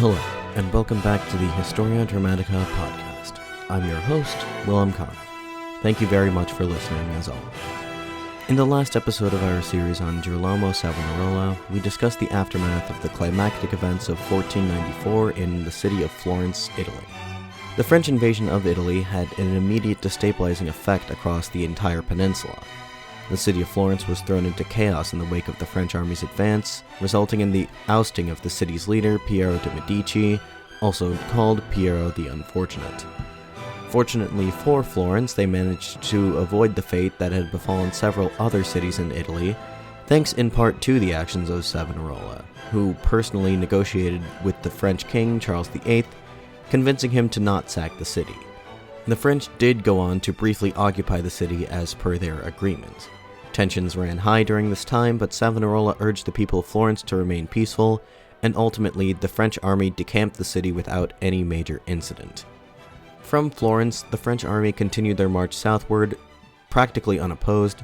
Hello, and welcome back to the Historia Dramatica podcast. I'm your host, Willem Kahn. Thank you very much for listening, as always. In the last episode of our series on Girolamo Savonarola, we discussed the aftermath of the climactic events of 1494 in the city of Florence, Italy. The French invasion of Italy had an immediate destabilizing effect across the entire peninsula. The city of Florence was thrown into chaos in the wake of the French army's advance, resulting in the ousting of the city's leader, Piero de' Medici, also called Piero the Unfortunate. Fortunately for Florence, they managed to avoid the fate that had befallen several other cities in Italy, thanks in part to the actions of Savonarola, who personally negotiated with the French king, Charles VIII, convincing him to not sack the city. The French did go on to briefly occupy the city as per their agreement. Tensions ran high during this time, but Savonarola urged the people of Florence to remain peaceful, and ultimately the French army decamped the city without any major incident. From Florence, the French army continued their march southward, practically unopposed,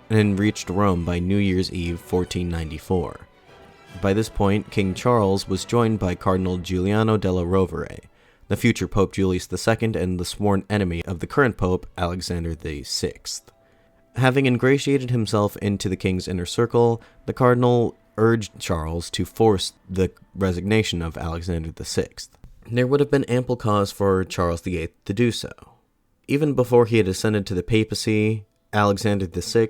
and reached Rome by New Year's Eve 1494. By this point, King Charles was joined by Cardinal Giuliano della Rovere, the future Pope Julius II and the sworn enemy of the current Pope, Alexander VI. Having ingratiated himself into the king's inner circle, the cardinal urged Charles to force the resignation of Alexander VI. There would have been ample cause for Charles VIII to do so. Even before he had ascended to the papacy, Alexander VI,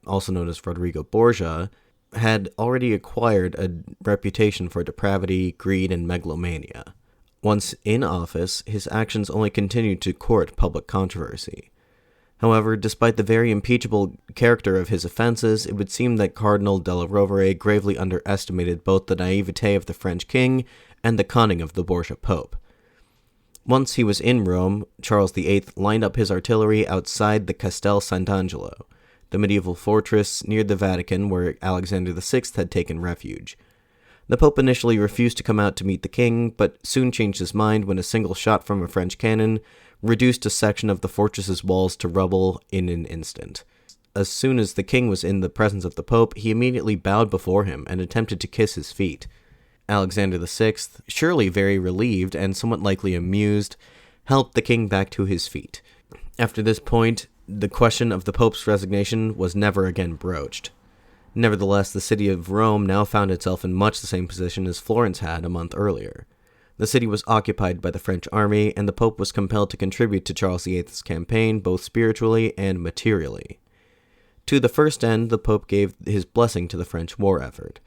also known as Rodrigo Borgia, had already acquired a reputation for depravity, greed, and megalomania. Once in office, his actions only continued to court public controversy. However, despite the very impeachable character of his offenses, it would seem that Cardinal della Rovere gravely underestimated both the naivete of the French king and the cunning of the Borgia Pope. Once he was in Rome, Charles VIII lined up his artillery outside the Castel Sant'Angelo, the medieval fortress near the Vatican where Alexander VI had taken refuge. The Pope initially refused to come out to meet the king, but soon changed his mind when a single shot from a French cannon reduced a section of the fortress's walls to rubble in an instant. As soon as the king was in the presence of the Pope, he immediately bowed before him and attempted to kiss his feet. Alexander VI, surely very relieved and somewhat likely amused, helped the king back to his feet. After this point, the question of the Pope's resignation was never again broached. Nevertheless, the city of Rome now found itself in much the same position as Florence had a month earlier. The city was occupied by the French army, and the Pope was compelled to contribute to Charles VIII's campaign both spiritually and materially. To the first end, the Pope gave his blessing to the French war effort.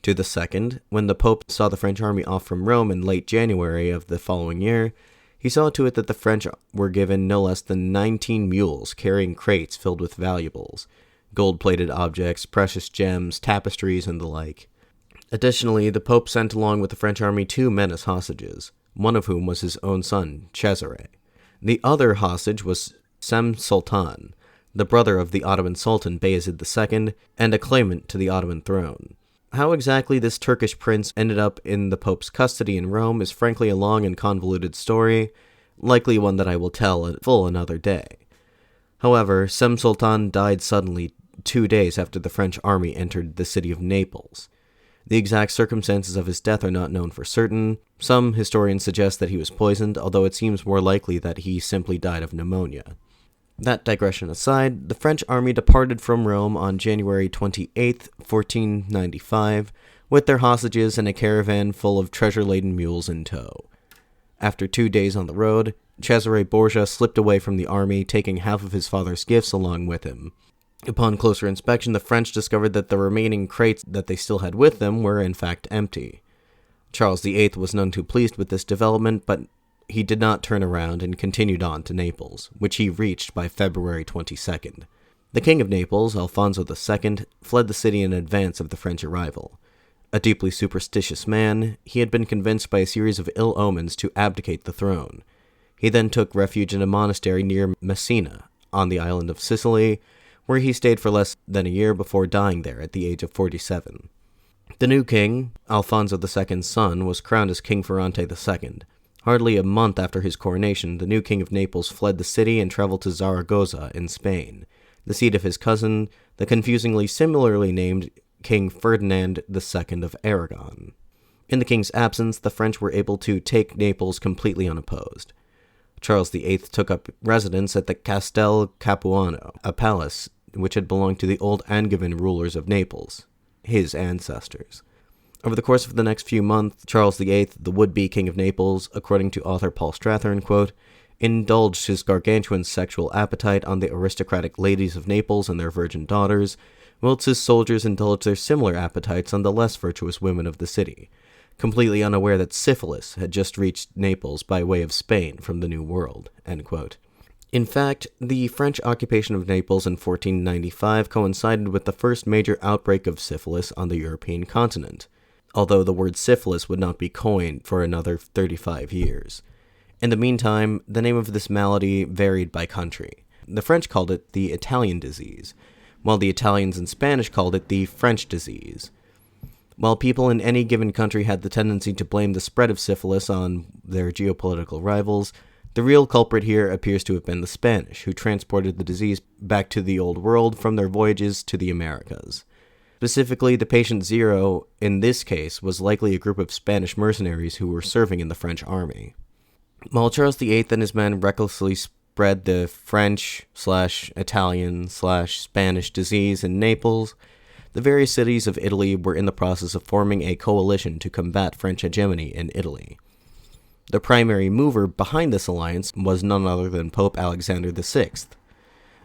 To the second, when the Pope saw the French army off from Rome in late January of the following year, he saw to it that the French were given no less than 19 mules carrying crates filled with valuables, gold-plated objects, precious gems, tapestries, and the like. Additionally, the Pope sent along with the French army 2 men as hostages, one of whom was his own son, Cesare. The other hostage was Sem Sultan, the brother of the Ottoman Sultan Bayezid II, and a claimant to the Ottoman throne. How exactly this Turkish prince ended up in the Pope's custody in Rome is frankly a long and convoluted story, likely one that I will tell in full another day. However, Sem Sultan died suddenly 2 days after the French army entered the city of Naples. The exact circumstances of his death are not known for certain. Some historians suggest that he was poisoned, although it seems more likely that he simply died of pneumonia. That digression aside, the French army departed from Rome on January 28, 1495, with their hostages and a caravan full of treasure-laden mules in tow. After 2 days on the road, Cesare Borgia slipped away from the army, taking half of his father's gifts along with him. Upon closer inspection, the French discovered that the remaining crates that they still had with them were in fact empty. Charles VIII was none too pleased with this development, but he did not turn around and continued on to Naples, which he reached by February 22nd. The King of Naples, Alfonso II, fled the city in advance of the French arrival. A deeply superstitious man, he had been convinced by a series of ill omens to abdicate the throne. He then took refuge in a monastery near Messina, on the island of Sicily, where he stayed for less than a year before dying there at the age of 47. The new king, Alfonso II's son, was crowned as King Ferrante II. Hardly a month after his coronation, the new king of Naples fled the city and traveled to Zaragoza in Spain, the seat of his cousin, the confusingly similarly named King Ferdinand II of Aragon. In the king's absence, the French were able to take Naples completely unopposed. Charles VIII took up residence at the Castel Capuano, a palace which had belonged to the old Angevin rulers of Naples, his ancestors. Over the course of the next few months, Charles VIII, the would-be king of Naples, according to author Paul Strathern, quote, indulged his gargantuan sexual appetite on the aristocratic ladies of Naples and their virgin daughters, whilst his soldiers indulged their similar appetites on the less virtuous women of the city, completely unaware that syphilis had just reached Naples by way of Spain from the New World, end quote. In fact, the French occupation of Naples in 1495 coincided with the first major outbreak of syphilis on the European continent, although the word syphilis would not be coined for another 35 years. In the meantime, the name of this malady varied by country. The French called it the Italian disease, while the Italians and Spanish called it the French disease. While people in any given country had the tendency to blame the spread of syphilis on their geopolitical rivals, the real culprit here appears to have been the Spanish, who transported the disease back to the Old World from their voyages to the Americas. Specifically, the patient zero, in this case, was likely a group of Spanish mercenaries who were serving in the French army. While Charles VIII and his men recklessly spread the French/Italian/Spanish disease in Naples, the various cities of Italy were in the process of forming a coalition to combat French hegemony in Italy. The primary mover behind this alliance was none other than Pope Alexander VI.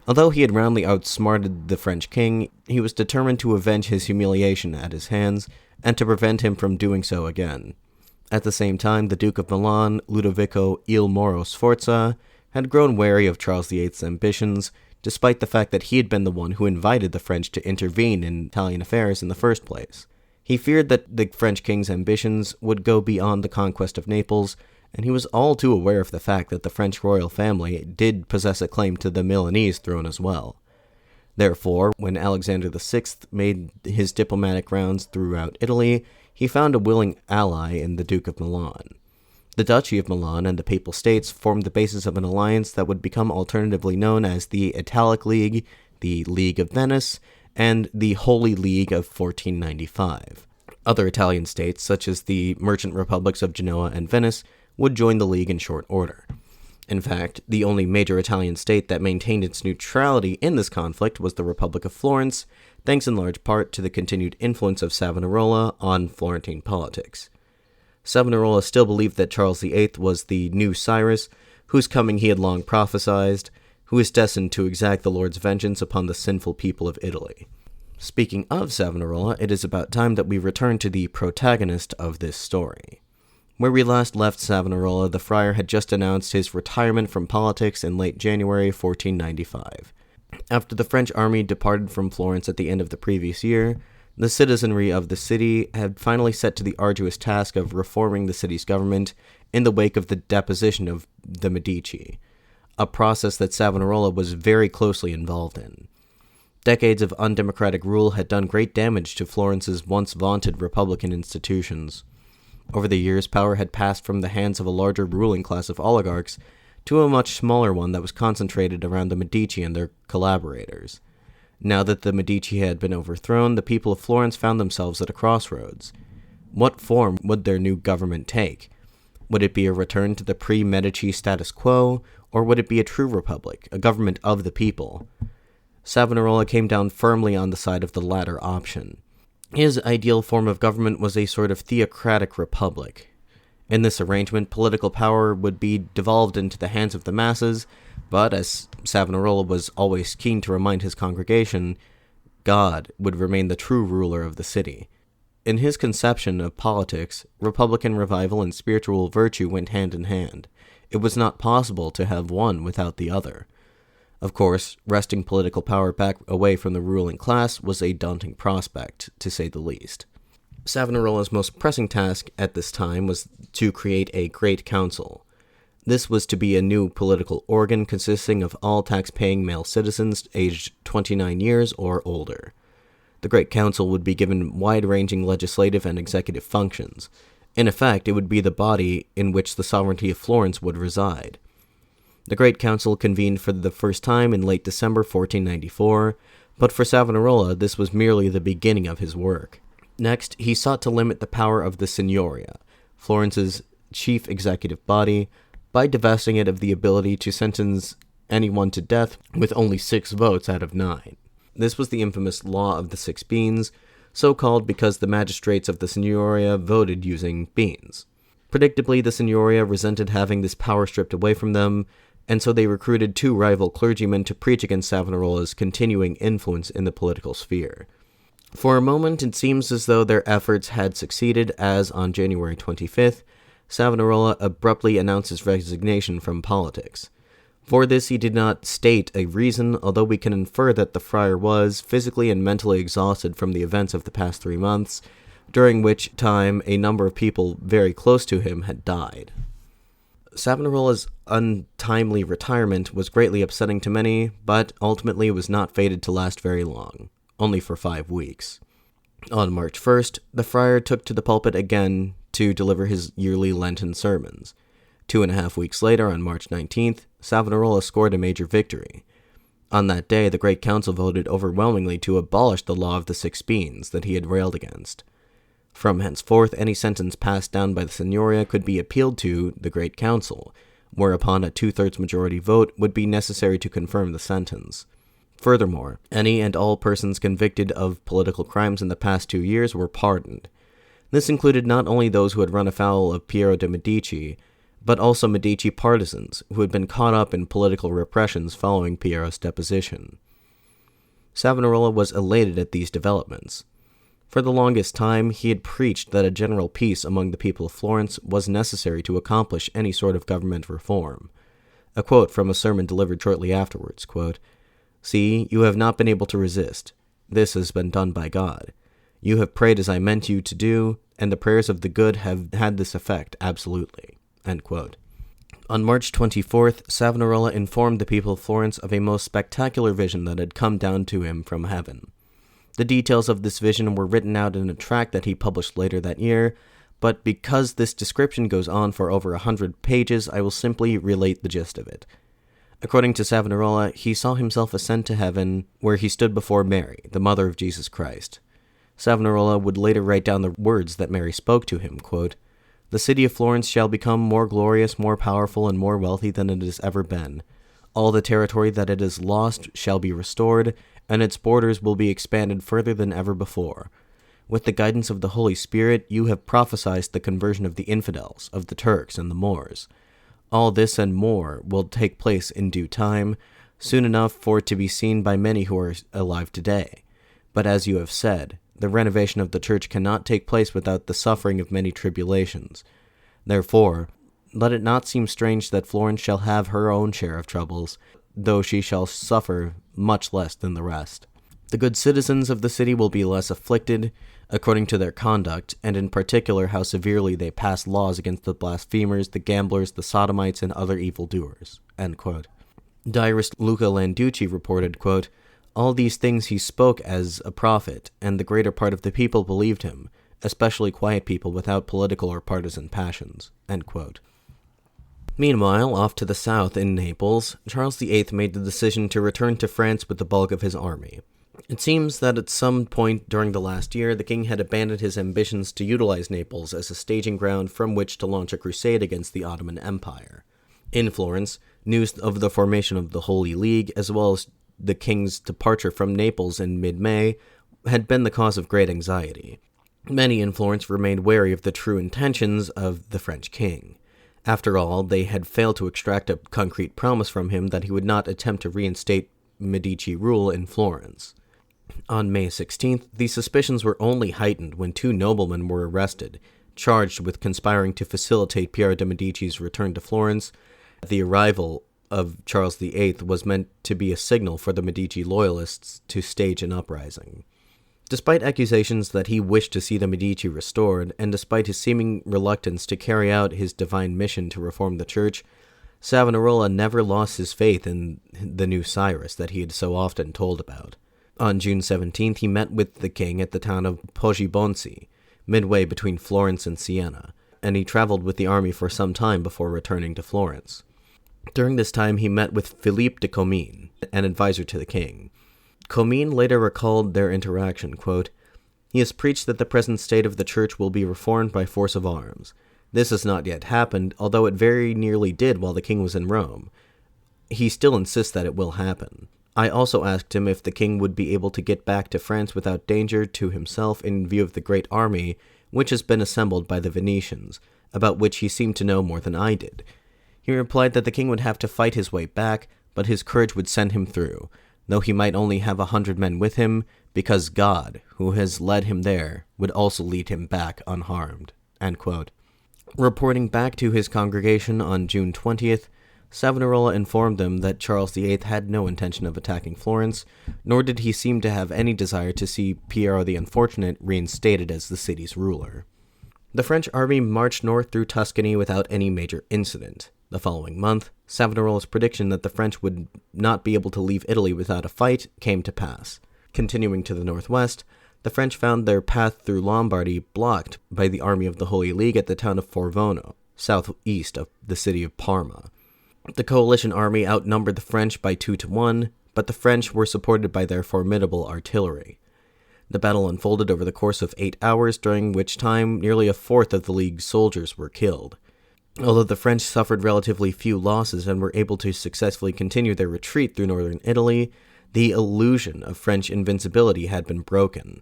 Although he had roundly outsmarted the French king, he was determined to avenge his humiliation at his hands and to prevent him from doing so again. At the same time, the Duke of Milan, Ludovico il Moro Sforza, had grown wary of Charles VIII's ambitions, despite the fact that he had been the one who invited the French to intervene in Italian affairs in the first place. He feared that the French king's ambitions would go beyond the conquest of Naples, and he was all too aware of the fact that the French royal family did possess a claim to the Milanese throne as well. Therefore, when Alexander VI made his diplomatic rounds throughout Italy, he found a willing ally in the Duke of Milan. The Duchy of Milan and the Papal States formed the basis of an alliance that would become alternatively known as the Italic League, the League of Venice, and the Holy League of 1495. Other Italian states, such as the merchant republics of Genoa and Venice, would join the League in short order. In fact, the only major Italian state that maintained its neutrality in this conflict was the Republic of Florence, thanks in large part to the continued influence of Savonarola on Florentine politics. Savonarola still believed that Charles VIII was the new Cyrus, whose coming he had long prophesied, who is destined to exact the Lord's vengeance upon the sinful people of Italy. Speaking of Savonarola, it is about time that we return to the protagonist of this story. Where we last left Savonarola, the friar had just announced his retirement from politics in late January 1495. After the French army departed from Florence at the end of the previous year, the citizenry of the city had finally set to the arduous task of reforming the city's government in the wake of the deposition of the Medici, a process that Savonarola was very closely involved in. Decades of undemocratic rule had done great damage to Florence's once vaunted republican institutions. Over the years, power had passed from the hands of a larger ruling class of oligarchs to a much smaller one that was concentrated around the Medici and their collaborators. Now that the Medici had been overthrown, the people of Florence found themselves at a crossroads. What form would their new government take? Would it be a return to the pre-Medici status quo, or would it be a true republic, a government of the people? Savonarola came down firmly on the side of the latter option. His ideal form of government was a sort of theocratic republic. In this arrangement, political power would be devolved into the hands of the masses, but as Savonarola was always keen to remind his congregation, God would remain the true ruler of the city. In his conception of politics, republican revival and spiritual virtue went hand in hand. It was not possible to have one without the other. Of course, wresting political power back away from the ruling class was a daunting prospect, to say the least. Savonarola's most pressing task at this time was to create a Great Council. This was to be a new political organ consisting of all tax-paying male citizens aged 29 years or older. The Great Council would be given wide-ranging legislative and executive functions. In effect, it would be the body in which the sovereignty of Florence would reside. The Great Council convened for the first time in late December 1494, but for Savonarola this was merely the beginning of his work. Next, he sought to limit the power of the Signoria, Florence's chief executive body, by divesting it of the ability to sentence anyone to death with only 6 votes out of 9. This was the infamous Law of the 6 Beans, so called because the magistrates of the Signoria voted using beans. Predictably, the Signoria resented having this power stripped away from them, and so they recruited 2 rival clergymen to preach against Savonarola's continuing influence in the political sphere. For a moment, it seems as though their efforts had succeeded, as on January 25th, Savonarola abruptly announced his resignation from politics. For this, he did not state a reason, although we can infer that the friar was physically and mentally exhausted from the events of the past 3 months, during which time a number of people very close to him had died. Savonarola's untimely retirement was greatly upsetting to many, but ultimately was not fated to last very long, only for 5 weeks. On March 1st, the friar took to the pulpit again to deliver his yearly Lenten sermons. 2.5 weeks later, on March 19th, Savonarola scored a major victory. On that day, the Great Council voted overwhelmingly to abolish the Law of the 6 Beans that he had railed against. From henceforth, any sentence passed down by the Signoria could be appealed to the Great Council, whereupon a 2/3 majority vote would be necessary to confirm the sentence. Furthermore, any and all persons convicted of political crimes in the past 2 years were pardoned. This included not only those who had run afoul of Piero de' Medici, but also Medici partisans who had been caught up in political repressions following Piero's deposition. Savonarola was elated at these developments. For the longest time, he had preached that a general peace among the people of Florence was necessary to accomplish any sort of government reform. A quote from a sermon delivered shortly afterwards, quote, "See, you have not been able to resist. This has been done by God. You have prayed as I meant you to do, and the prayers of the good have had this effect absolutely." End quote. On March 24th, Savonarola informed the people of Florence of a most spectacular vision that had come down to him from heaven. The details of this vision were written out in a tract that he published later that year, but because this description goes on for over 100 pages, I will simply relate the gist of it. According to Savonarola, he saw himself ascend to heaven, where he stood before Mary, the mother of Jesus Christ. Savonarola would later write down the words that Mary spoke to him, quote, "The city of Florence shall become more glorious, more powerful, and more wealthy than it has ever been. All the territory that it has lost shall be restored, and its borders will be expanded further than ever before. With the guidance of the Holy Spirit, you have prophesied the conversion of the infidels, of the Turks and the Moors. All this and more will take place in due time, soon enough for it to be seen by many who are alive today. But as you have said, the renovation of the church cannot take place without the suffering of many tribulations. Therefore, let it not seem strange that Florence shall have her own share of troubles, though she shall suffer much less than the rest. The good citizens of the city will be less afflicted, according to their conduct, and in particular how severely they pass laws against the blasphemers, the gamblers, the sodomites, and other evildoers." End quote. Diarist Luca Landucci reported, quote, "All these things he spoke as a prophet, and the greater part of the people believed him, especially quiet people without political or partisan passions." End quote. Meanwhile, off to the south in Naples, Charles VIII made the decision to return to France with the bulk of his army. It seems that at some point during the last year, the king had abandoned his ambitions to utilize Naples as a staging ground from which to launch a crusade against the Ottoman Empire. In Florence, news of the formation of the Holy League, as well as the king's departure from Naples in mid-May, had been the cause of great anxiety. Many in Florence remained wary of the true intentions of the French king. After all, they had failed to extract a concrete promise from him that he would not attempt to reinstate Medici rule in Florence. On May 16th, these suspicions were only heightened when 2 noblemen were arrested, charged with conspiring to facilitate Piero de' Medici's return to Florence. The arrival of Charles VIII was meant to be a signal for the Medici loyalists to stage an uprising. Despite accusations that he wished to see the Medici restored, and despite his seeming reluctance to carry out his divine mission to reform the church, Savonarola never lost his faith in the new Cyrus that he had so often told about. On June 17th, he met with the king at the town of Poggibonsi, midway between Florence and Siena, and he traveled with the army for some time before returning to Florence. During this time, he met with Philippe de Comines, an advisor to the king. Comines later recalled their interaction, quote, He has preached that the present state of the church will be reformed by force of arms. This has not yet happened, although it very nearly did while the king was in Rome. He still insists that it will happen. I also asked him if the king would be able to get back to France without danger to himself in view of the great army which has been assembled by the Venetians, about which he seemed to know more than I did. He replied that the king would have to fight his way back, but his courage would send him through, though he might only have 100 men with him, because God, who has led him there, would also lead him back unharmed." End quote. Reporting back to his congregation on June 20th, Savonarola informed them that Charles VIII had no intention of attacking Florence, nor did he seem to have any desire to see Piero the Unfortunate reinstated as the city's ruler. The French army marched north through Tuscany without any major incident. The following month, Savonarola's prediction that the French would not be able to leave Italy without a fight came to pass. Continuing to the northwest, the French found their path through Lombardy blocked by the army of the Holy League at the town of Forvono, southeast of the city of Parma. The coalition army outnumbered the French by 2-1, but the French were supported by their formidable artillery. The battle unfolded over the course of 8 hours, during which time nearly a fourth of the League's soldiers were killed. Although the French suffered relatively few losses and were able to successfully continue their retreat through northern Italy, the illusion of French invincibility had been broken.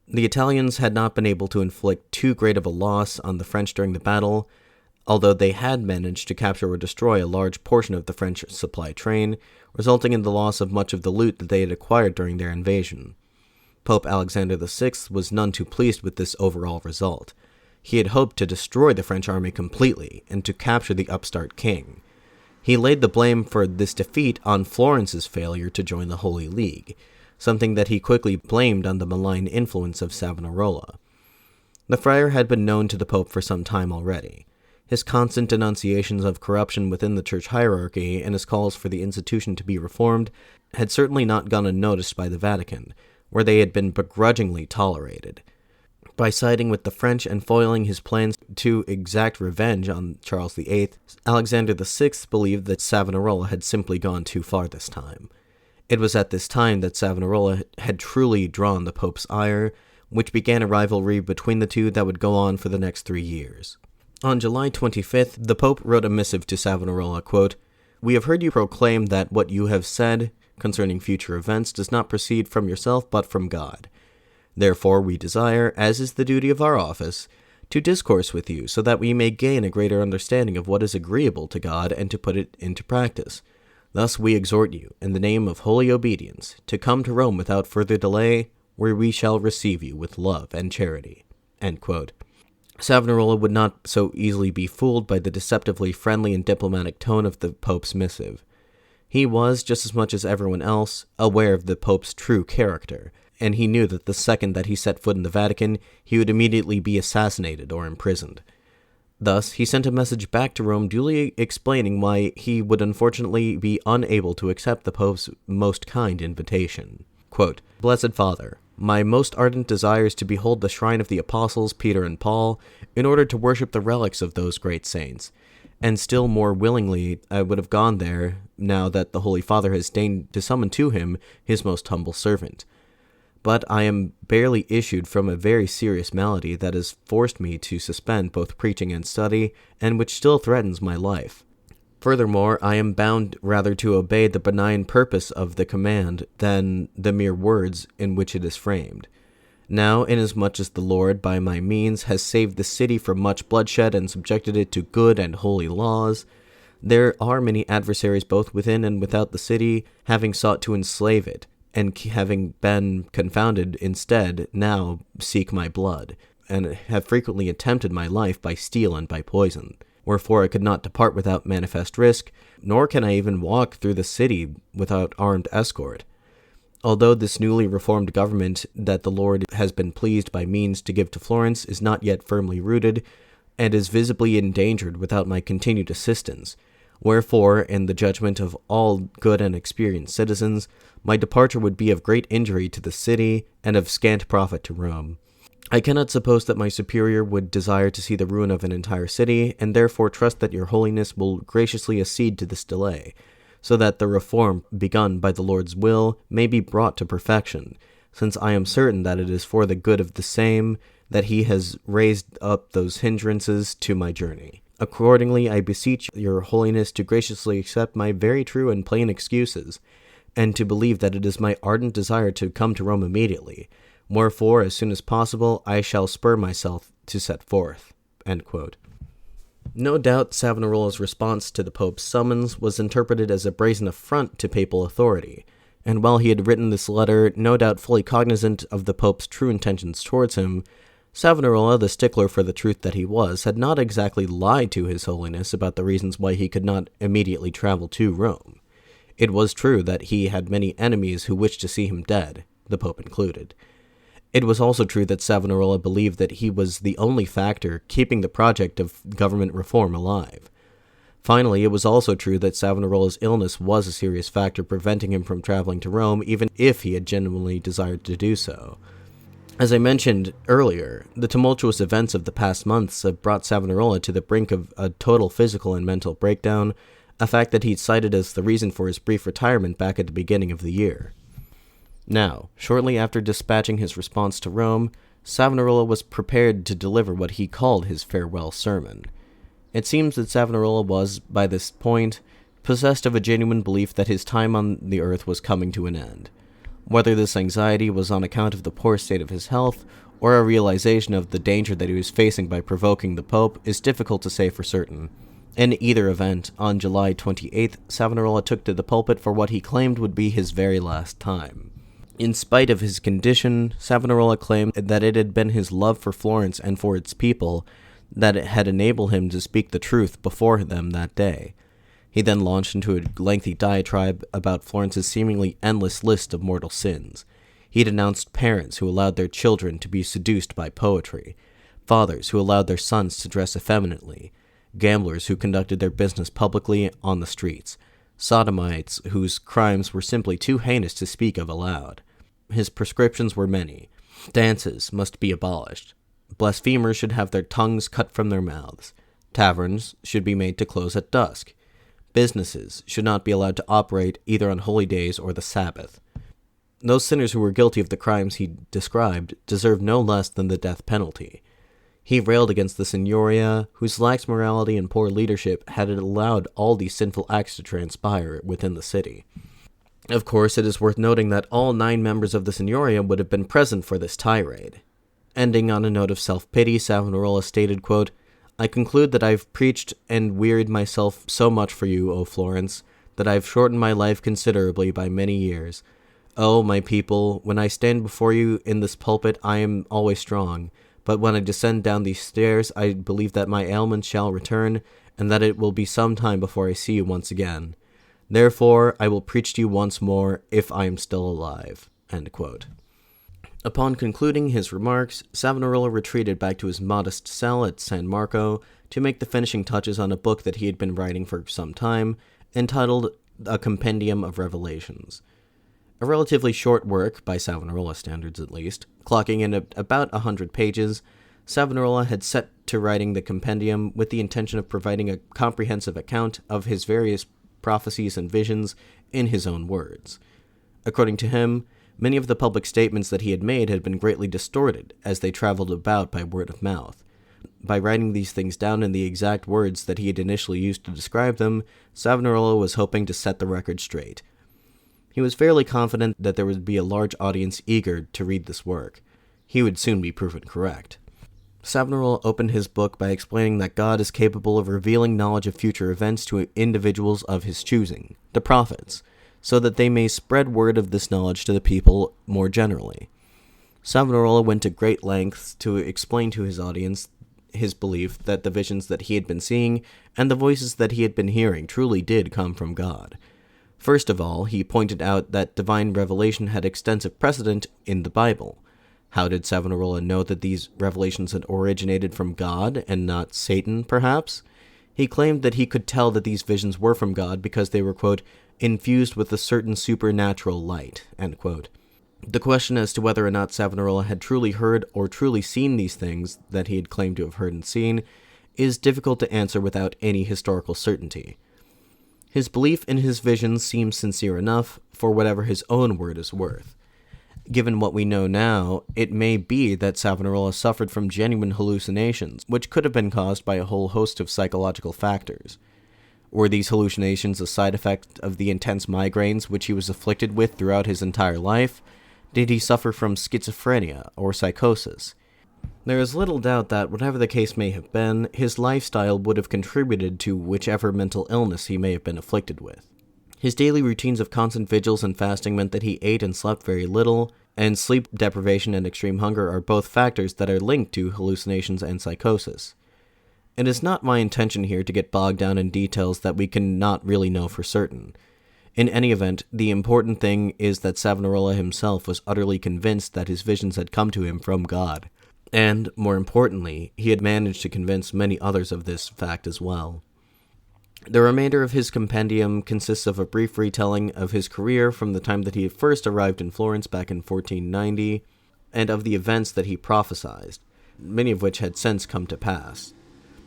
The Italians had not been able to inflict too great of a loss on the French during the battle, although they had managed to capture or destroy a large portion of the French supply train, resulting in the loss of much of the loot that they had acquired during their invasion. Pope Alexander VI was none too pleased with this overall result. He had hoped to destroy the French army completely and to capture the upstart king. He laid the blame for this defeat on Florence's failure to join the Holy League, something that he quickly blamed on the malign influence of Savonarola. The friar had been known to the Pope for some time already. His constant denunciations of corruption within the church hierarchy and his calls for the institution to be reformed had certainly not gone unnoticed by the Vatican, where they had been begrudgingly tolerated. By siding with the French and foiling his plans to exact revenge on Charles VIII, Alexander VI believed that Savonarola had simply gone too far this time. It was at this time that Savonarola had truly drawn the Pope's ire, which began a rivalry between the two that would go on for the next 3 years. On July 25th, the Pope wrote a missive to Savonarola, quote, "We have heard you proclaim that what you have said concerning future events does not proceed from yourself but from God. Therefore we desire, as is the duty of our office, to discourse with you so that we may gain a greater understanding of what is agreeable to God and to put it into practice. Thus we exhort you, in the name of holy obedience, to come to Rome without further delay, where we shall receive you with love and charity." End quote. Savonarola would not so easily be fooled by the deceptively friendly and diplomatic tone of the Pope's missive. He was, just as much as everyone else, aware of the Pope's true character, and he knew that the second that he set foot in the Vatican, he would immediately be assassinated or imprisoned. Thus, he sent a message back to Rome duly explaining why he would unfortunately be unable to accept the Pope's most kind invitation. Quote, "Blessed Father, my most ardent desire is to behold the shrine of the apostles Peter and Paul, in order to worship the relics of those great saints. And still more willingly I would have gone there, now that the Holy Father has deigned to summon to him his most humble servant. But I am barely issued from a very serious malady that has forced me to suspend both preaching and study, and which still threatens my life. Furthermore, I am bound rather to obey the benign purpose of the command than the mere words in which it is framed. Now, inasmuch as the Lord, by my means, has saved the city from much bloodshed and subjected it to good and holy laws, there are many adversaries both within and without the city, having sought to enslave it, and having been confounded instead, now seek my blood, and have frequently attempted my life by steel and by poison. Wherefore I could not depart without manifest risk, nor can I even walk through the city without armed escort. Although this newly reformed government that the Lord has been pleased by means to give to Florence is not yet firmly rooted, and is visibly endangered without my continued assistance, wherefore, in the judgment of all good and experienced citizens, my departure would be of great injury to the city, and of scant profit to Rome. I cannot suppose that my superior would desire to see the ruin of an entire city, and therefore trust that your holiness will graciously accede to this delay, so that the reform begun by the Lord's will may be brought to perfection, since I am certain that it is for the good of the same that he has raised up those hindrances to my journey. Accordingly, I beseech your holiness to graciously accept my very true and plain excuses, and to believe that it is my ardent desire to come to Rome immediately, wherefore, as soon as possible, I shall spur myself to set forth." End quote. No doubt Savonarola's response to the Pope's summons was interpreted as a brazen affront to papal authority, and while he had written this letter, no doubt fully cognizant of the Pope's true intentions towards him, Savonarola, the stickler for the truth that he was, had not exactly lied to His Holiness about the reasons why he could not immediately travel to Rome. It was true that he had many enemies who wished to see him dead, the Pope included. It was also true that Savonarola believed that he was the only factor keeping the project of government reform alive. Finally, it was also true that Savonarola's illness was a serious factor preventing him from traveling to Rome, even if he had genuinely desired to do so. As I mentioned earlier, the tumultuous events of the past months have brought Savonarola to the brink of a total physical and mental breakdown, a fact that he'd cited as the reason for his brief retirement back at the beginning of the year. Now, shortly after dispatching his response to Rome, Savonarola was prepared to deliver what he called his farewell sermon. It seems that Savonarola was, by this point, possessed of a genuine belief that his time on the earth was coming to an end. Whether this anxiety was on account of the poor state of his health, or a realization of the danger that he was facing by provoking the Pope, is difficult to say for certain. In either event, on July 28th, Savonarola took to the pulpit for what he claimed would be his very last time. In spite of his condition, Savonarola claimed that it had been his love for Florence and for its people that it had enabled him to speak the truth before them that day. He then launched into a lengthy diatribe about Florence's seemingly endless list of mortal sins. He denounced parents who allowed their children to be seduced by poetry, fathers who allowed their sons to dress effeminately, gamblers who conducted their business publicly on the streets, sodomites whose crimes were simply too heinous to speak of aloud. His prescriptions were many. Dances must be abolished. Blasphemers should have their tongues cut from their mouths. Taverns should be made to close at dusk. Businesses should not be allowed to operate either on holy days or the Sabbath. Those sinners who were guilty of the crimes he described deserved no less than the death penalty. He railed against the Signoria, whose lax morality and poor leadership had allowed all these sinful acts to transpire within the city. Of course, it is worth noting that all 9 members of the Signoria would have been present for this tirade. Ending on a note of self-pity, Savonarola stated, quote, "I conclude that I've preached and wearied myself so much for you, O Florence, that I've shortened my life considerably by many years. O, my people, when I stand before you in this pulpit, I am always strong, but when I descend down these stairs, I believe that my ailment shall return, and that it will be some time before I see you once again. Therefore, I will preach to you once more, if I am still alive." End quote. Upon concluding his remarks, Savonarola retreated back to his modest cell at San Marco to make the finishing touches on a book that he had been writing for some time, entitled A Compendium of Revelations. A relatively short work, by Savonarola standards at least, clocking in at about 100 pages, Savonarola had set to writing the compendium with the intention of providing a comprehensive account of his various prophecies and visions in his own words. According to him, many of the public statements that he had made had been greatly distorted as they traveled about by word of mouth. By writing these things down in the exact words that he had initially used to describe them, Savonarola was hoping to set the record straight. He was fairly confident that there would be a large audience eager to read this work. He would soon be proven correct. Savonarola opened his book by explaining that God is capable of revealing knowledge of future events to individuals of his choosing, the prophets, so that they may spread word of this knowledge to the people more generally. Savonarola went to great lengths to explain to his audience his belief that the visions that he had been seeing and the voices that he had been hearing truly did come from God. First of all, he pointed out that divine revelation had extensive precedent in the Bible. How did Savonarola know that these revelations had originated from God and not Satan, perhaps? He claimed that he could tell that these visions were from God because they were, quote, infused with a certain supernatural light, end quote. The question as to whether or not Savonarola had truly heard or truly seen these things that he had claimed to have heard and seen is difficult to answer without any historical certainty. His belief in his visions seems sincere enough, for whatever his own word is worth. Given what we know now, it may be that Savonarola suffered from genuine hallucinations, which could have been caused by a whole host of psychological factors. Were these hallucinations a side effect of the intense migraines which he was afflicted with throughout his entire life? Did he suffer from schizophrenia or psychosis? There is little doubt that, whatever the case may have been, his lifestyle would have contributed to whichever mental illness he may have been afflicted with. His daily routines of constant vigils and fasting meant that he ate and slept very little, and sleep deprivation and extreme hunger are both factors that are linked to hallucinations and psychosis. It is not my intention here to get bogged down in details that we cannot really know for certain. In any event, the important thing is that Savonarola himself was utterly convinced that his visions had come to him from God. And, more importantly, he had managed to convince many others of this fact as well. The remainder of his compendium consists of a brief retelling of his career from the time that he first arrived in Florence back in 1490, and of the events that he prophesied, many of which had since come to pass.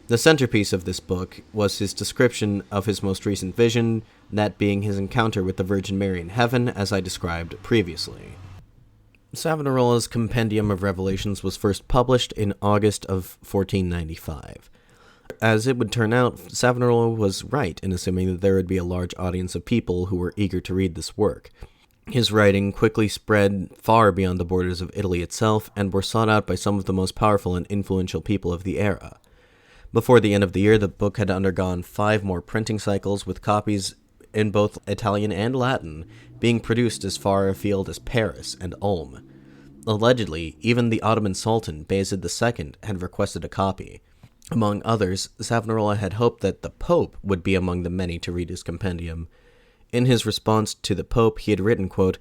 The centerpiece of this book was his description of his most recent vision, that being his encounter with the Virgin Mary in heaven, as I described previously. Savonarola's Compendium of Revelations was first published in August of 1495. As it would turn out, Savonarola was right in assuming that there would be a large audience of people who were eager to read this work. His writing quickly spread far beyond the borders of Italy itself, and were sought out by some of the most powerful and influential people of the era. Before the end of the year, the book had undergone 5 more printing cycles, with copies in both Italian and Latin being produced as far afield as Paris and Ulm. Allegedly, even the Ottoman Sultan, Bayezid II, had requested a copy. Among others, Savonarola had hoped that the Pope would be among the many to read his compendium. In his response to the Pope, he had written, quote,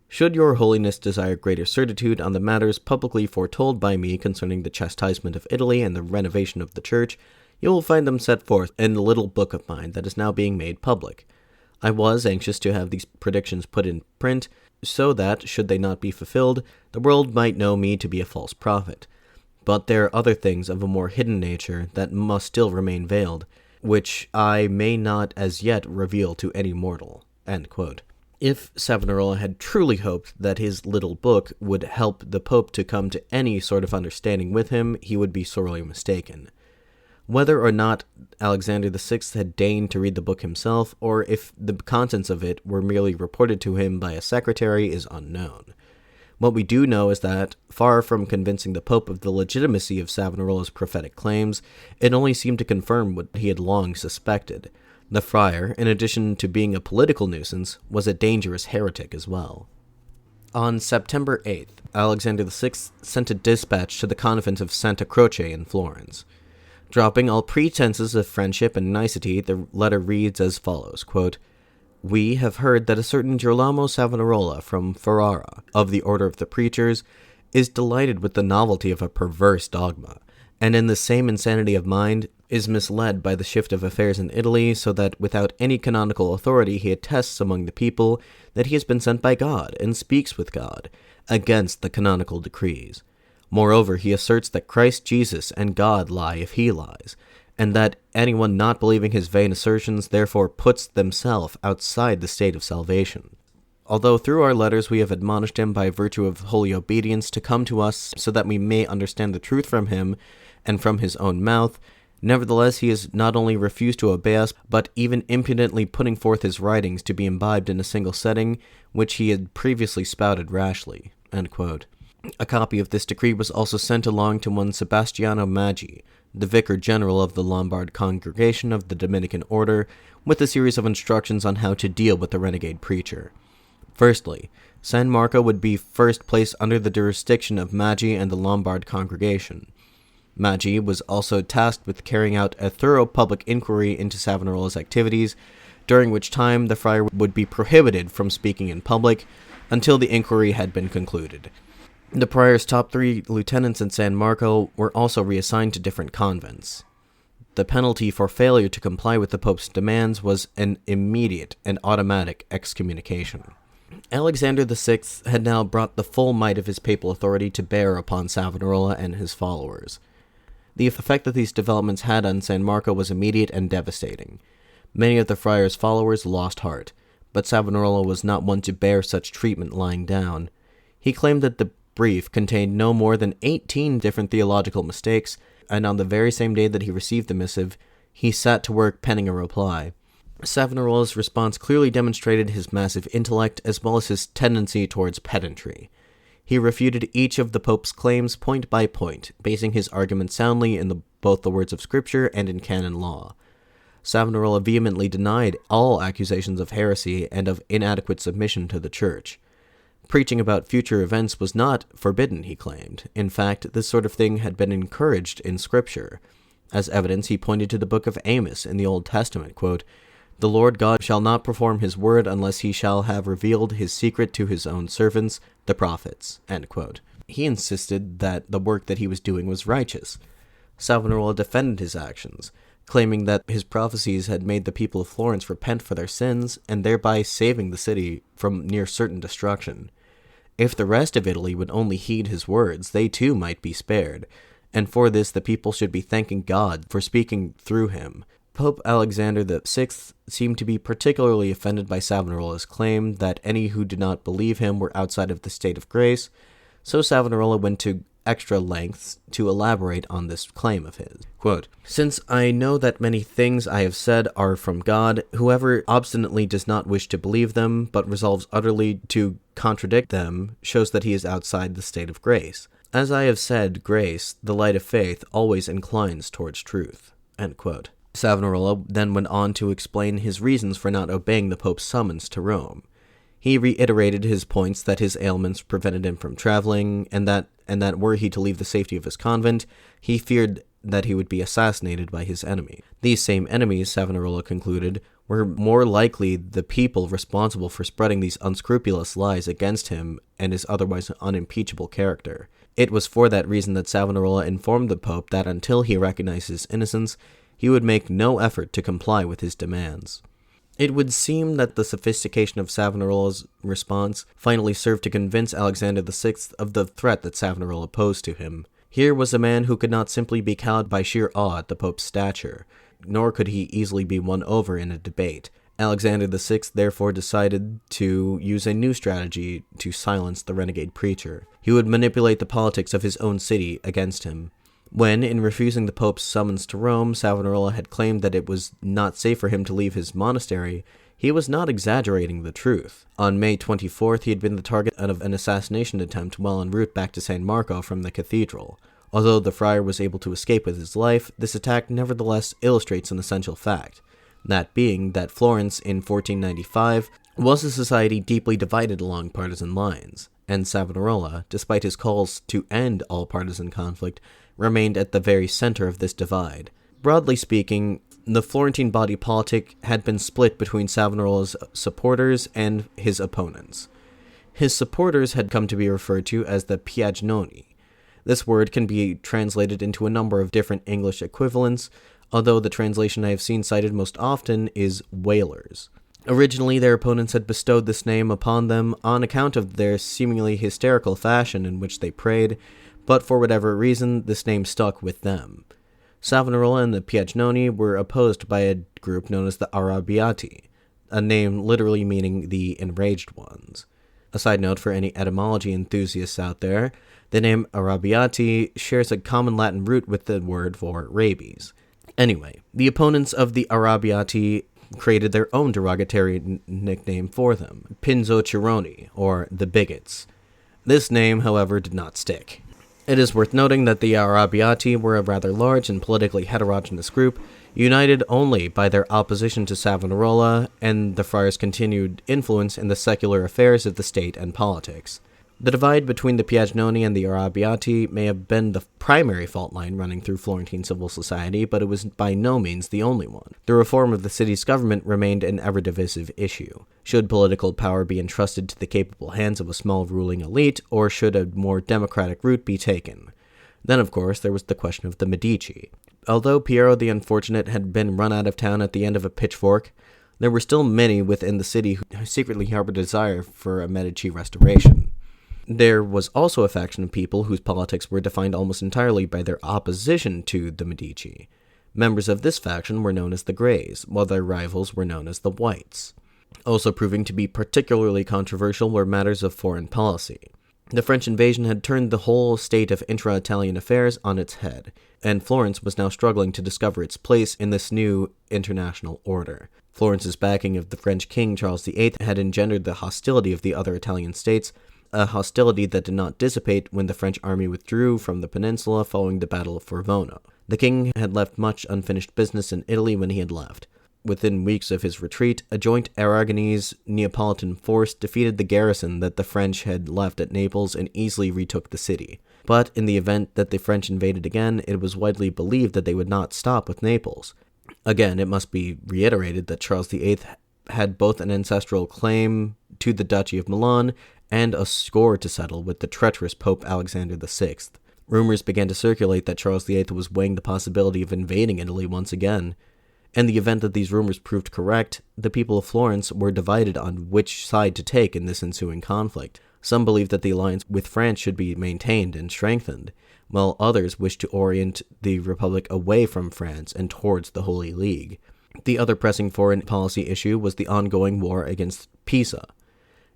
"Should your holiness desire greater certitude on the matters publicly foretold by me concerning the chastisement of Italy and the renovation of the Church, you will find them set forth in the little book of mine that is now being made public. I was anxious to have these predictions put in print, so that, should they not be fulfilled, the world might know me to be a false prophet. But there are other things of a more hidden nature that must still remain veiled, which I may not as yet reveal to any mortal." End quote. If Savonarola had truly hoped that his little book would help the Pope to come to any sort of understanding with him, he would be sorely mistaken. Whether or not Alexander VI had deigned to read the book himself, or if the contents of it were merely reported to him by a secretary, is unknown. What we do know is that, far from convincing the Pope of the legitimacy of Savonarola's prophetic claims, it only seemed to confirm what he had long suspected. The friar, in addition to being a political nuisance, was a dangerous heretic as well. On September 8th, Alexander VI sent a dispatch to the convent of Santa Croce in Florence. Dropping all pretenses of friendship and nicety, the letter reads as follows, quote, "We have heard that a certain Girolamo Savonarola from Ferrara, of the Order of the Preachers, is delighted with the novelty of a perverse dogma, and in the same insanity of mind is misled by the shift of affairs in Italy, so that without any canonical authority he attests among the people that he has been sent by God, and speaks with God, against the canonical decrees. Moreover, he asserts that Christ Jesus and God lie if he lies, and that anyone not believing his vain assertions therefore puts themselves outside the state of salvation. Although through our letters we have admonished him by virtue of holy obedience to come to us so that we may understand the truth from him and from his own mouth, nevertheless he has not only refused to obey us, but even impudently putting forth his writings to be imbibed in a single setting, which he had previously spouted rashly." End quote. A copy of this decree was also sent along to one Sebastiano Maggi, the vicar general of the Lombard congregation of the Dominican order, with a series of instructions on how to deal with the renegade preacher. Firstly, San Marco would be first placed under the jurisdiction of Maggi and the Lombard congregation. Maggi was also tasked with carrying out a thorough public inquiry into Savonarola's activities, during which time the friar would be prohibited from speaking in public until the inquiry had been concluded. The prior's top 3 lieutenants in San Marco were also reassigned to different convents. The penalty for failure to comply with the Pope's demands was an immediate and automatic excommunication. Alexander VI had now brought the full might of his papal authority to bear upon Savonarola and his followers. The effect that these developments had on San Marco was immediate and devastating. Many of the friar's followers lost heart, but Savonarola was not one to bear such treatment lying down. He claimed that the brief contained no more than 18 different theological mistakes, and on the very same day that he received the missive, he sat to work penning a reply. Savonarola's response clearly demonstrated his massive intellect as well as his tendency towards pedantry. He refuted each of the Pope's claims point by point, basing his argument soundly in both the words of Scripture and in canon law. Savonarola vehemently denied all accusations of heresy and of inadequate submission to the Church. Preaching about future events was not forbidden, he claimed. In fact, this sort of thing had been encouraged in Scripture. As evidence, he pointed to the book of Amos in the Old Testament, quote, "The Lord God shall not perform his word unless he shall have revealed his secret to his own servants, the prophets." End quote. He insisted that the work that he was doing was righteous. Savonarola defended his actions, claiming that his prophecies had made the people of Florence repent for their sins, and thereby saving the city from near certain destruction. If the rest of Italy would only heed his words, they too might be spared, and for this the people should be thanking God for speaking through him. Pope Alexander VI seemed to be particularly offended by Savonarola's claim that any who did not believe him were outside of the state of grace, so Savonarola went to extra lengths to elaborate on this claim of his. Quote, "Since I know that many things I have said are from God, whoever obstinately does not wish to believe them, but resolves utterly to contradict them, shows that he is outside the state of grace. As I have said, grace, the light of faith, always inclines towards truth." End quote. Savonarola then went on to explain his reasons for not obeying the Pope's summons to Rome. He reiterated his points that his ailments prevented him from traveling, and that were he to leave the safety of his convent, he feared that he would be assassinated by his enemy. These same enemies, Savonarola concluded, were more likely the people responsible for spreading these unscrupulous lies against him and his otherwise unimpeachable character. It was for that reason that Savonarola informed the Pope that until he recognized his innocence, he would make no effort to comply with his demands. It would seem that the sophistication of Savonarola's response finally served to convince Alexander VI of the threat that Savonarola posed to him. Here was a man who could not simply be cowed by sheer awe at the Pope's stature, nor could he easily be won over in a debate. Alexander VI therefore decided to use a new strategy to silence the renegade preacher. He would manipulate the politics of his own city against him. When, in refusing the Pope's summons to Rome, Savonarola had claimed that it was not safe for him to leave his monastery, he was not exaggerating the truth. On May 24th, he had been the target of an assassination attempt while en route back to San Marco from the cathedral. Although the friar was able to escape with his life, this attack nevertheless illustrates an essential fact, that being that Florence in 1495 was a society deeply divided along partisan lines, and Savonarola, despite his calls to end all partisan conflict, remained at the very center of this divide. Broadly speaking, the Florentine body politic had been split between Savonarola's supporters and his opponents. His supporters had come to be referred to as the Piagnoni. This word can be translated into a number of different English equivalents, although the translation I have seen cited most often is wailers. Originally, their opponents had bestowed this name upon them on account of their seemingly hysterical fashion in which they prayed, but for whatever reason, this name stuck with them. Savonarola and the Piagnoni were opposed by a group known as the Arrabbiati, a name literally meaning the enraged ones. A side note for any etymology enthusiasts out there, the name Arrabbiati shares a common Latin root with the word for rabies. Anyway, the opponents of the Arrabbiati created their own derogatory nickname for them, Pinzocchironi, or the Bigots. This name, however, did not stick. It is worth noting that the Arrabbiati were a rather large and politically heterogeneous group, united only by their opposition to Savonarola and the friar's continued influence in the secular affairs of the state and politics. The divide between the Piagnoni and the Arrabbiati may have been the primary fault line running through Florentine civil society, but it was by no means the only one. The reform of the city's government remained an ever-divisive issue. Should political power be entrusted to the capable hands of a small ruling elite, or should a more democratic route be taken? Then, of course, there was the question of the Medici. Although Piero the Unfortunate had been run out of town at the end of a pitchfork, there were still many within the city who secretly harbored a desire for a Medici restoration. There was also a faction of people whose politics were defined almost entirely by their opposition to the Medici. Members of this faction were known as the Greys, while their rivals were known as the Whites. Also proving to be particularly controversial were matters of foreign policy. The French invasion had turned the whole state of intra-Italian affairs on its head, and Florence was now struggling to discover its place in this new international order. Florence's backing of the French king Charles VIII had engendered the hostility of the other Italian states, a hostility that did not dissipate when the French army withdrew from the peninsula following the Battle of Forvona. The king had left much unfinished business in Italy when he had left. Within weeks of his retreat, a joint Aragonese-Neapolitan force defeated the garrison that the French had left at Naples and easily retook the city. But in the event that the French invaded again, it was widely believed that they would not stop with Naples. Again, it must be reiterated that Charles VIII had both an ancestral claim to the Duchy of Milan and a score to settle with the treacherous Pope Alexander VI. Rumors began to circulate that Charles VIII was weighing the possibility of invading Italy once again. In the event that these rumors proved correct, the people of Florence were divided on which side to take in this ensuing conflict. Some believed that the alliance with France should be maintained and strengthened, while others wished to orient the Republic away from France and towards the Holy League. The other pressing foreign policy issue was the ongoing war against Pisa.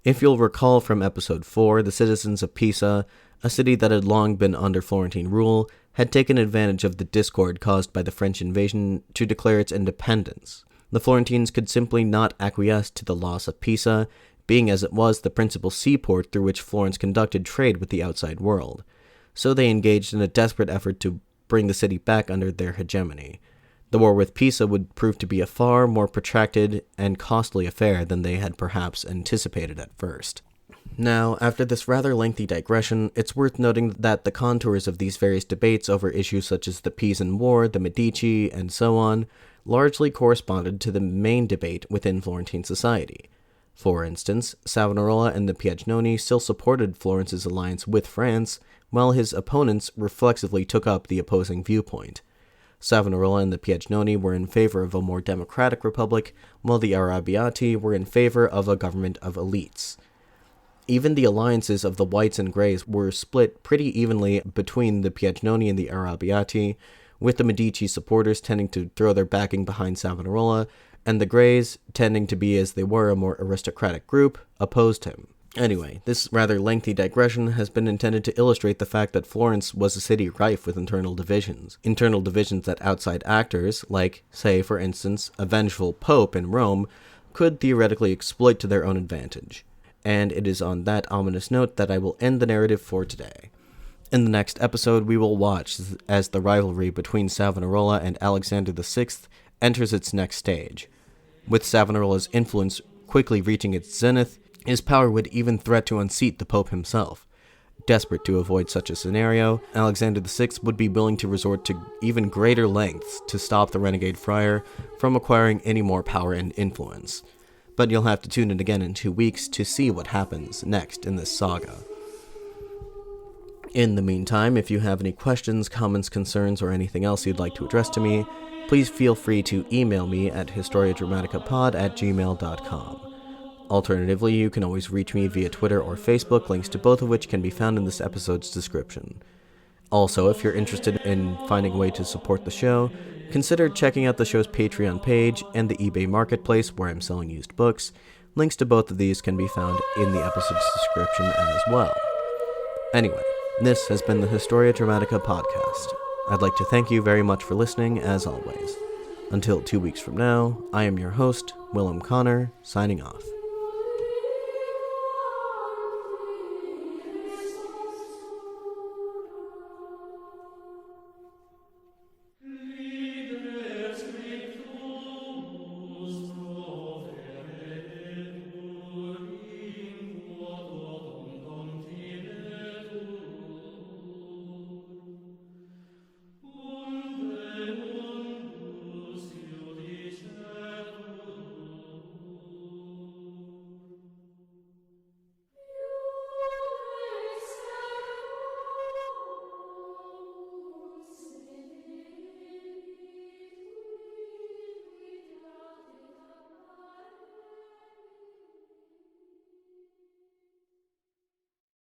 If you'll recall from episode 4, the citizens of Pisa, a city that had long been under Florentine rule, had taken advantage of the discord caused by the French invasion to declare its independence. The Florentines could simply not acquiesce to the loss of Pisa, being as it was the principal seaport through which Florence conducted trade with the outside world. So they engaged in a desperate effort to bring the city back under their hegemony. The war with Pisa would prove to be a far more protracted and costly affair than they had perhaps anticipated at first. Now, after this rather lengthy digression, it's worth noting that the contours of these various debates over issues such as the Pisan War, the Medici, and so on, largely corresponded to the main debate within Florentine society. For instance, Savonarola and the Piagnoni still supported Florence's alliance with France, while his opponents reflexively took up the opposing viewpoint. Savonarola and the Piagnoni were in favor of a more democratic republic, while the Arrabbiati were in favor of a government of elites. Even the alliances of the Whites and Greys were split pretty evenly between the Piagnoni and the Arrabbiati, with the Medici supporters tending to throw their backing behind Savonarola, and the Greys, tending to be as they were a more aristocratic group, opposed him. Anyway, this rather lengthy digression has been intended to illustrate the fact that Florence was a city rife with internal divisions that outside actors, like, say, for instance, a vengeful pope in Rome, could theoretically exploit to their own advantage. And it is on that ominous note that I will end the narrative for today. In the next episode, we will watch as the rivalry between Savonarola and Alexander VI enters its next stage. With Savonarola's influence quickly reaching its zenith, his power would even threat to unseat the Pope himself. Desperate to avoid such a scenario, Alexander VI would be willing to resort to even greater lengths to stop the renegade friar from acquiring any more power and influence. But you'll have to tune in again in 2 weeks to see what happens next in this saga. In the meantime, if you have any questions, comments, concerns, or anything else you'd like to address to me, please feel free to email me at historiadramaticapod@gmail.com. Alternatively, you can always reach me via Twitter or Facebook, links to both of which can be found in this episode's description. Also, if you're interested in finding a way to support the show, consider checking out the show's Patreon page and the eBay marketplace where I'm selling used books. Links to both of these can be found in the episode's description as well. Anyway, this has been the Historia Dramatica podcast. I'd like to thank you very much for listening, as always. Until 2 weeks from now, I am your host, Willem Connor, signing off.